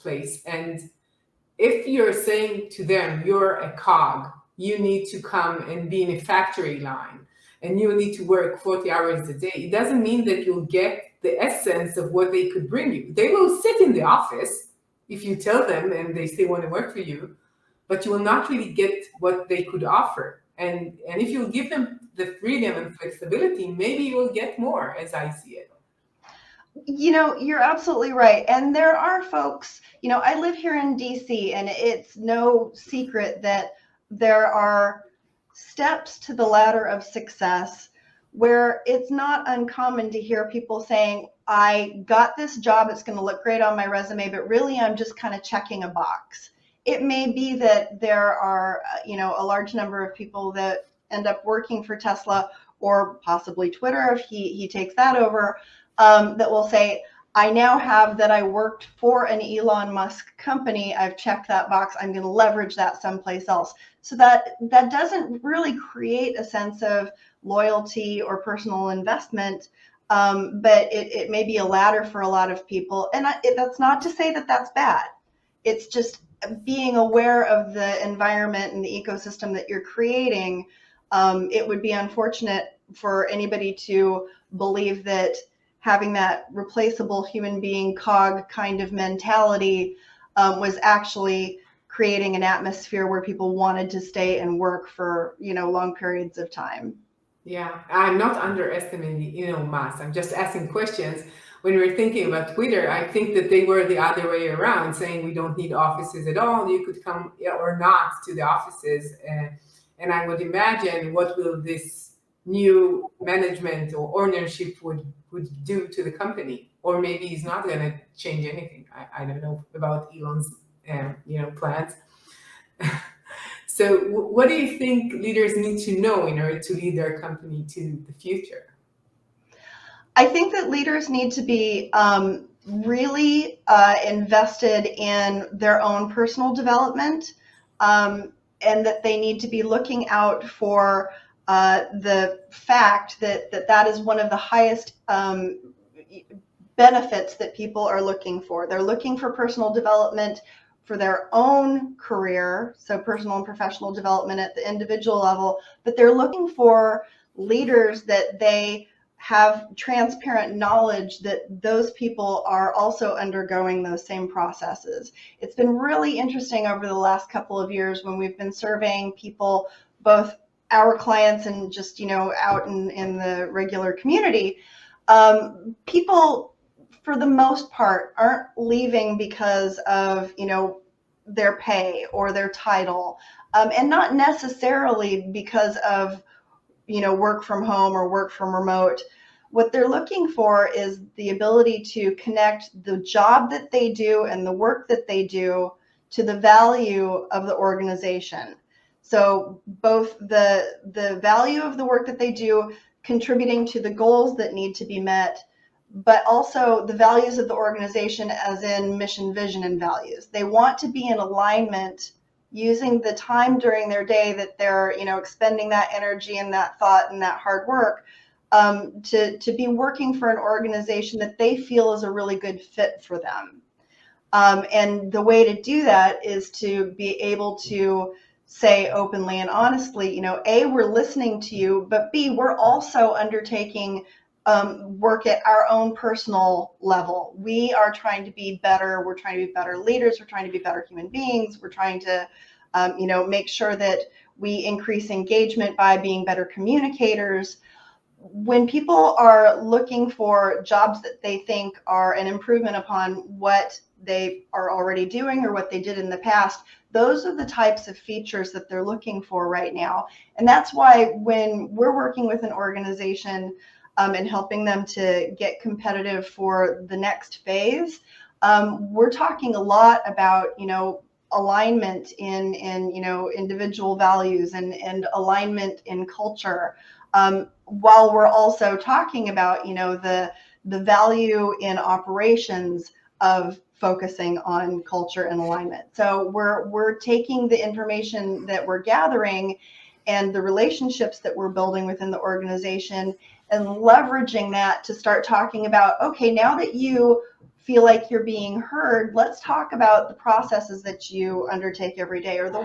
place. And if you're saying to them, you're a cog, you need to come and be in a factory line, and you need to work 40 hours a day, it doesn't mean that you'll get the essence of what they could bring you. They will sit in the office if you tell them and they still want to work for you, but you will not really get what they could offer. And if you give them the freedom and flexibility, maybe you will get more, as I see it. You're absolutely right. And there are folks, I live here in DC, and it's no secret that there are steps to the ladder of success where it's not uncommon to hear people saying, I got this job, it's going to look great on my resume, but really I'm just kind of checking a box. It may be that there are, a large number of people that end up working for Tesla or possibly Twitter if he takes that over, that will say, I now have that I worked for an Elon Musk company. I've checked that box. I'm going to leverage that someplace else. So that doesn't really create a sense of loyalty or personal investment, but it may be a ladder for a lot of people. And that's not to say that that's bad. It's just being aware of the environment and the ecosystem that you're creating. It would be unfortunate for anybody to believe that having that replaceable human being cog kind of mentality was actually creating an atmosphere where people wanted to stay and work for, long periods of time. Yeah, I'm not underestimating Elon Musk. I'm just asking questions. When we're thinking about Twitter, I think that they were the other way around, saying we don't need offices at all. You could come or not to the offices. And I would imagine what will this new management or ownership would do to the company, or maybe he's not going to change anything. I don't know about Elon's plans. So what do you think leaders need to know in order to lead their company to the future? I think that leaders need to be really invested in their own personal development, and that they need to be looking out for the fact that is one of the highest benefits that people are looking for. They're looking for personal development for their own career, so personal and professional development at the individual level, but they're looking for leaders that they have transparent knowledge that those people are also undergoing those same processes. It's been really interesting over the last couple of years when we've been surveying people, both our clients and just, out in the regular community. People, for the most part, aren't leaving because of, their pay or their title, and not necessarily because of, work from home or work from remote. What they're looking for is the ability to connect the job that they do and the work that they do to the value of the organization. So both the value of the work that they do, contributing to the goals that need to be met, but also the values of the organization, as in mission, vision, and values. They want to be in alignment using the time during their day that they're, expending that energy and that thought and that hard work, to be working for an organization that they feel is a really good fit for them. And the way to do that is to be able to say openly and honestly, A, we're listening to you, but B, we're also undertaking work at our own personal level. We are trying to be better. We're trying to be better leaders. We're trying to be better human beings. We're trying to, make sure that we increase engagement by being better communicators. When people are looking for jobs that they think are an improvement upon what they are already doing or what they did in the past, those are the types of features that they're looking for right now. And that's why when we're working with an organization and helping them to get competitive for the next phase, we're talking a lot about, alignment in individual values and alignment in culture, while we're also talking about, the value in operations of focusing on culture and alignment. So we're taking the information that we're gathering and the relationships that we're building within the organization and leveraging that to start talking about, okay, now that you feel like you're being heard, let's talk about the processes that you undertake every day, or the